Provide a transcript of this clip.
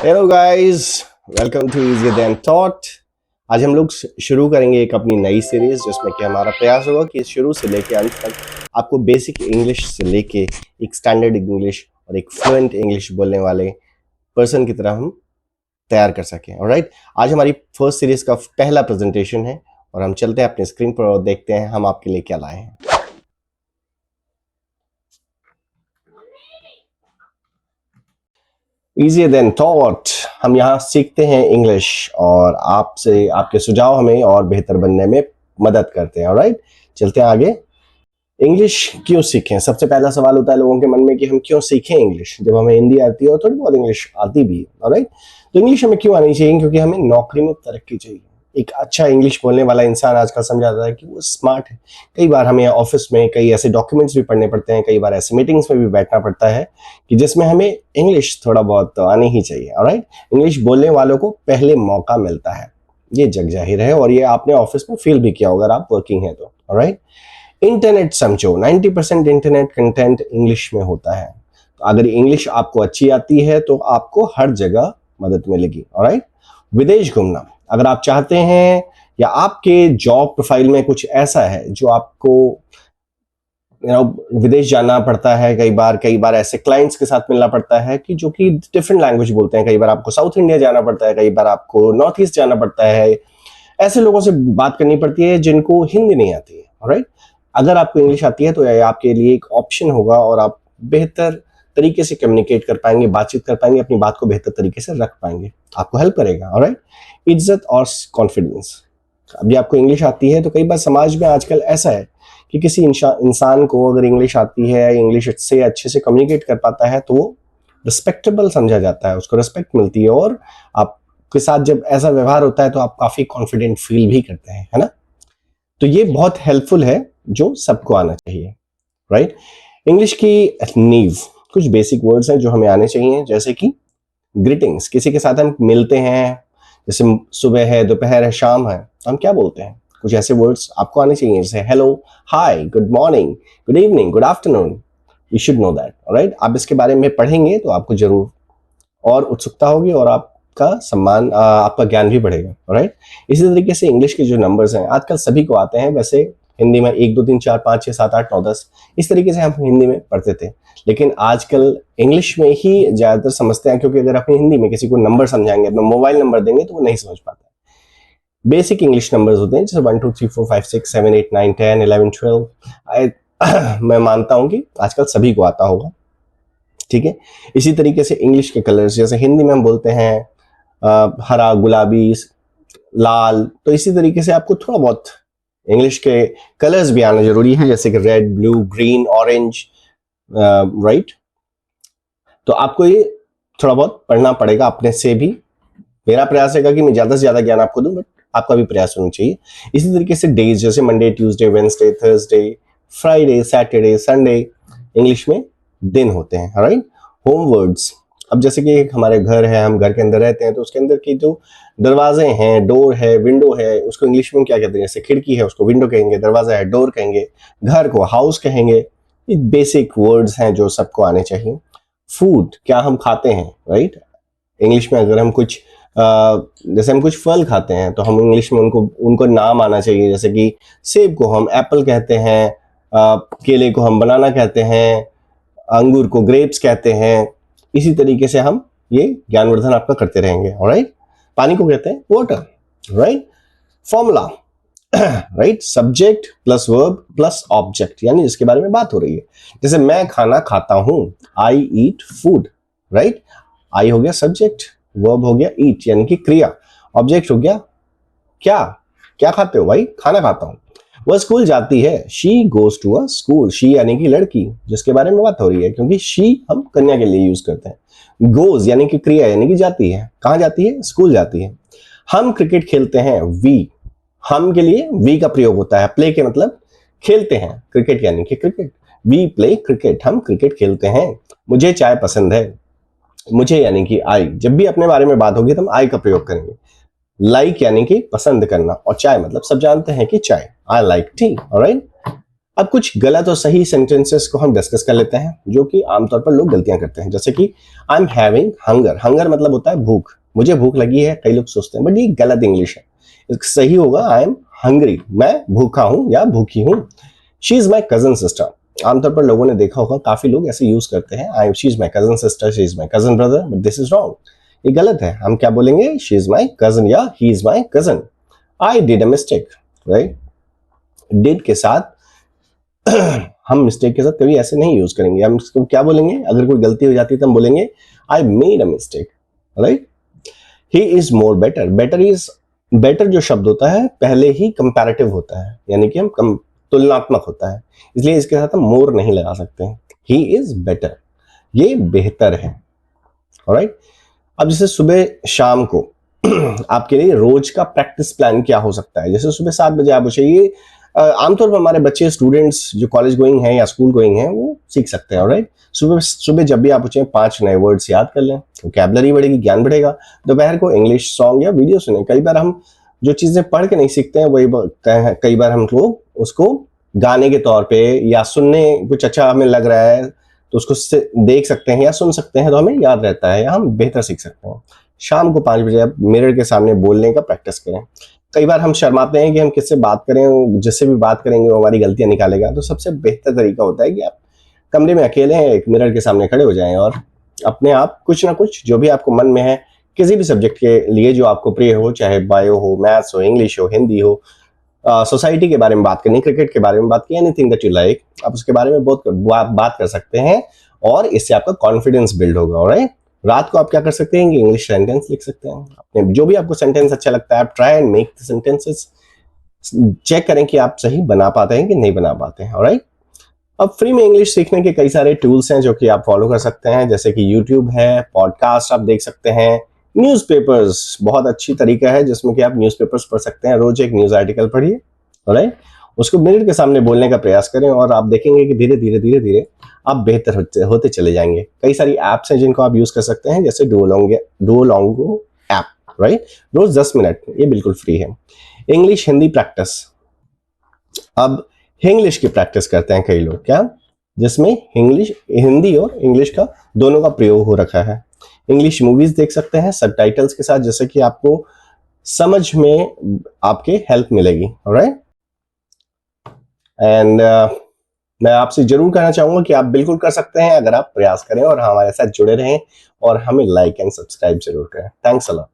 Hello guys, welcome to easy then thought. आज हम लोग शुरू करेंगे एक अपनी नई सीरीज जिसमें कि हमारा प्रयास होगा कि शुरू से लेके अंत तक आपको बेसिक इंग्लिश से लेके एक स्टैंडर्ड इंग्लिश और एक फ्लुएंट इंग्लिश बोलने वाले पर्सन की तरह हम तैयार कर सकें। ऑलराइट, आज हमारी फर्स्ट सीरीज का पहला प्रेजेंटेशन है और हम चलते हैं अपने स्क्रीन पर और देखते हैं हम आपके लिए क्या लाए हैं। Easier than thought, हम यहाँ सीखते हैं इंग्लिश और आपसे आपके सुझाव हमें और बेहतर बनने में मदद करते हैं। ऑलराइट, चलते हैं आगे। इंग्लिश क्यों सीखें? सबसे पहला सवाल होता है लोगों के मन में कि हम क्यों सीखें इंग्लिश, जब हमें हिंदी आती है और थोड़ी बहुत इंग्लिश आती भी है। ऑलराइट, तो इंग्लिश हमें क्यों आनी चाहिए? क्योंकि हमें नौकरी में तरक्की चाहिए। एक अच्छा इंग्लिश बोलने वाला इंसान आजकल समझा जाता है कि वो स्मार्ट है। कई बार हमें ऑफिस में कई ऐसे डॉक्यूमेंट्स भी पढ़ने पड़ते हैं, कई बार ऐसे मीटिंग्स में भी बैठना पड़ता है कि जिसमें हमें इंग्लिश थोड़ा बहुत तो आनी ही चाहिए। ऑलराइट, इंग्लिश बोलने वालों को पहले मौका मिलता है, ये जग जाहिर है और ये आपने ऑफिस में फील भी किया होगा अगर आप वर्किंग है तो। ऑलराइट, इंटरनेट समझो, 90% इंटरनेट कंटेंट इंग्लिश में होता है। तो अगर इंग्लिश आपको अच्छी आती है तो आपको हर जगह मदद मिलेगी। ऑलराइट, विदेश घूमना, अगर आप चाहते हैं या आपके जॉब प्रोफाइल में कुछ ऐसा है जो आपको विदेश जाना पड़ता है, कई बार ऐसे क्लाइंट्स के साथ मिलना पड़ता है कि जो कि डिफरेंट लैंग्वेज बोलते हैं। कई बार आपको साउथ इंडिया जाना पड़ता है, कई बार आपको नॉर्थ ईस्ट जाना पड़ता है। ऐसे लोगों से बात करनी पड़ती है जिनको हिंदी नहीं आती है। ऑलराइट, अगर आपको इंग्लिश आती है तो यह आपके लिए एक ऑप्शन होगा और आप बेहतर तरीके से कम्युनिकेट कर पाएंगे, बातचीत कर पाएंगे, अपनी बात को बेहतर तरीके से रख पाएंगे, आपको हेल्प करेगा। ऑलराइट, इज्जत और कॉन्फिडेंस, अभी आपको इंग्लिश आती है तो कई बार समाज में आजकल ऐसा है कि किसी इंसान को अगर इंग्लिश आती है, इंग्लिश से अच्छे से कम्युनिकेट कर पाता है तो वो रिस्पेक्टेबल समझा जाता है, उसको रिस्पेक्ट मिलती है और आपके साथ जब ऐसा व्यवहार होता है तो आप काफी कॉन्फिडेंट फील भी करते हैं, है ना। तो ये बहुत हेल्पफुल है, जो सबको आना चाहिए। राइट, इंग्लिश की नींव, कुछ बेसिक वर्ड्स हैं जो हमें आने चाहिए, जैसे कि ग्रीटिंग्स, किसी के साथ हम मिलते हैं, जैसे सुबह है, दोपहर है, शाम है, हम क्या बोलते हैं? कुछ ऐसे वर्ड्स आपको आने चाहिए जैसे hello, hi, good morning, good evening, good afternoon. You should know that. Alright, आप इसके बारे में पढ़ेंगे तो आपको जरूर और उत्सुकता होगी और आपका सम्मान, आपका ज्ञान भी बढ़ेगा। ऑलराइट, इसी तरीके से इंग्लिश के जो नंबर्स हैं आजकल सभी को आते हैं। वैसे हिंदी में 1 2 3 4 5 6 7 8 9 10 इस तरीके से हम हिंदी में पढ़ते थे, लेकिन आजकल इंग्लिश में ही ज्यादातर समझते हैं, क्योंकि अगर अपनी हिंदी में किसी को नंबर समझाएंगे, अपना मोबाइल नंबर देंगे तो वो नहीं समझ पाता। बेसिक इंग्लिश नंबर्स होते हैं जैसे 1 2 3 4 5 6 7 8 9 10 11 12। मैं मानता हूं कि आजकल सभी को आता होगा। ठीक है, इसी तरीके से इंग्लिश के कलर्स, जैसे हिंदी में हम बोलते हैं हरा, गुलाबी, लाल, तो इसी तरीके से आपको थोड़ा बहुत इंग्लिश के कलर्स भी आना जरूरी है, जैसे कि red, blue, green, orange. Right, तो आपको ये थोड़ा बहुत पढ़ना पड़ेगा अपने से भी। मेरा प्रयास रहेगा कि मैं ज्यादा से ज्यादा ज्ञान आपको दूं, बट आपका भी प्रयास होना चाहिए। इसी तरीके से डेज, जैसे Monday, Tuesday, Wednesday, Thursday, Friday, Saturday, Sunday, English में दिन होते हैं। राइट, होम वर्ड्स, अब जैसे कि हमारे घर है, हम घर के अंदर रहते हैं तो उसके अंदर की जो दरवाजे हैं, डोर है, विंडो है, उसको इंग्लिश में क्या कहते हैं? जैसे खिड़की है उसको विंडो कहेंगे, दरवाजा है डोर कहेंगे, घर को हाउस कहेंगे। ये बेसिक वर्ड्स हैं जो सबको आने चाहिए। फूड, क्या हम खाते हैं? राइट, इंग्लिश में अगर हम कुछ जैसे हम कुछ फल खाते हैं तो हम इंग्लिश में उनको नाम आना चाहिए, जैसे कि सेब को हम एप्पल कहते हैं, केले को हम बनाना कहते हैं, अंगूर को ग्रेप्स कहते हैं। इसी तरीके से हम ये ज्ञानवर्धन आपका करते रहेंगे। ऑलराइट, पानी को कहते हैं water. Right, formula, right, subject plus verb plus object, यानी जिसके बारे में बात हो रही है। जैसे मैं खाना खाता हूं, आई ईट फूड। राइट, आई हो गया सब्जेक्ट, वर्ब हो गया ईट यानी कि क्रिया, ऑब्जेक्ट हो गया क्या, क्या खाते हो? भाई खाना खाता हूं। वह स्कूल जाती है, she goes to a school, she यानी कि लड़की जिसके बारे में बात हो रही है, क्योंकि शी हम कन्या के लिए यूज करते हैं। गोज यानी कि क्रिया यानी कि जाती है, कहां जाती है? स्कूल जाती है। हम क्रिकेट खेलते हैं, वी, हम के लिए वी का प्रयोग होता है। प्ले के मतलब खेलते हैं, क्रिकेट यानी कि क्रिकेट, वी प्ले क्रिकेट, हम क्रिकेट खेलते हैं। मुझे चाय पसंद है, मुझे यानी कि आई, जब भी अपने बारे में बात होगी तो हम आई का प्रयोग करेंगे। लाइक यानी कि पसंद करना, और चाय मतलब सब जानते हैं कि चाय, आई लाइक टी। ऑलराइट, अब कुछ गलत और सही सेंटेंसेस को हम डिस्कस कर लेते हैं, जो कि आमतौर पर लोग गलतियां करते हैं। जैसे कि I am having hunger, hunger मतलब होता है भूख, मुझे भूख लगी है, कई लोग सोचते हैं, बट ये गलत इंग्लिश है। सही होगा आई एम हंग्री, मैं भूखा हूं या भूखी हूं। She is my cousin sister, आमतौर पर लोगों ने देखा होगा, काफी लोग ऐसे यूज करते हैं, I she is my cousin sister, she is my cousin brother, but this is wrong, ये गलत है। हम क्या बोलेंगे, शी इज माई कजन या he is my cousin. I did a mistake, right, did के साथ हम मिस्टेक के साथ कभी ऐसे नहीं यूज करेंगे, हम इसको क्या बोलेंगे, अगर कोई गलती हो जाती है तो हम बोलेंगे I made a mistake, right. He is more better, better is, better जो शब्द होता है पहले ही कंपैरेटिव होता है, यानी कि हम तुलनात्मक होता है, इसलिए इसके साथ हम मोर नहीं लगा सकते हैं। ही इज बेटर, ये बेहतर है, ऑलराइट। अब जैसे सुबह शाम को आपके लिए रोज का प्रैक्टिस प्लान क्या हो सकता है, जैसे सुबह 7 बजे आप उठिए, आमतौर पर हमारे बच्चे स्टूडेंट्स जो कॉलेज गोइंग हैं या स्कूल गोइंग हैं वो सीख सकते हैं, ऑलराइट। सुबह सुबह जब भी आप उठे 5 नए वर्ड्स याद कर लें, वोकैबुलरी बढ़ेगी, ज्ञान बढ़ेगा। दोपहर को इंग्लिश सॉन्ग या वीडियो सुने, कई बार हम जो चीजें पढ़ के नहीं सीखते हैं वही कई बार हम लोग उसको गाने के तौर पे या सुनने कुछ अच्छा हमें लग रहा है तो उसको देख सकते हैं या सुन सकते हैं, तो हमें याद रहता है या हम बेहतर सीख सकते हैं। शाम को 5 बजे आप मिरर के सामने बोलने का प्रैक्टिस करें। कई बार हम शर्माते हैं कि हम किससे बात करें, जिससे भी बात करेंगे वो हमारी गलतियां निकालेगा, तो सबसे बेहतर तरीका होता है कि आप कमरे में अकेले हैं, एक मिरर के सामने खड़े हो जाएं और अपने आप कुछ ना कुछ जो भी आपको मन में है, किसी भी सब्जेक्ट के लिए जो आपको प्रिय हो, चाहे बायो हो, मैथ्स हो, इंग्लिश हो, हिंदी हो, सोसाइटी के बारे में बात करनी, क्रिकेट के बारे में बात की, एनीथिंग दैट यू लाइक, आप उसके बारे में बहुत बात कर सकते हैं और इससे आपका कॉन्फिडेंस बिल्ड होगा, ऑलराइट। रात को आप क्या कर सकते हैं कि इंग्लिश सेंटेंस लिख सकते हैं, अपने जो भी आपको सेंटेंस अच्छा लगता है आप try and make the sentences, check करें कि आप सही बना पाते हैं कि नहीं बना पाते हैं, ऑलराइट। अब फ्री में इंग्लिश सीखने के कई सारे टूल्स हैं जो कि आप फॉलो कर सकते हैं, जैसे कि यूट्यूब है, पॉडकास्ट आप देख सकते हैं, न्यूज़पेपर्स बहुत अच्छी तरीका है जिसमें कि आप न्यूज़पेपर्स पढ़ सकते हैं, रोज एक न्यूज़ आर्टिकल पढ़िए, ऑलराइट। उसको मिरर के सामने बोलने का प्रयास करें और आप देखेंगे कि धीरे धीरे धीरे धीरे आप बेहतर होते चले जाएंगे। कई सारी ऐप्स हैं जिनको आप यूज कर सकते हैं, जैसे डुओलोंगो ऐप, राइट, रोज 10 मिनट, ये बिल्कुल फ्री है। इंग्लिश हिंदी प्रैक्टिस, अब इंग्लिश की प्रैक्टिस करते हैं कई लोग, क्या, जिसमें इंग्लिश, हिंदी और इंग्लिश का दोनों का प्रयोग हो रखा है। इंग्लिश मूवीज देख सकते हैं सबटाइटल्स के साथ, जैसे कि आपको समझ में आपके हेल्प मिलेगी, ऑलराइट। एंड मैं आपसे जरूर कहना चाहूंगा कि आप बिल्कुल कर सकते हैं अगर आप प्रयास करें और हमारे साथ जुड़े रहें और हमें लाइक एंड सब्सक्राइब जरूर करें। Thanks a lot.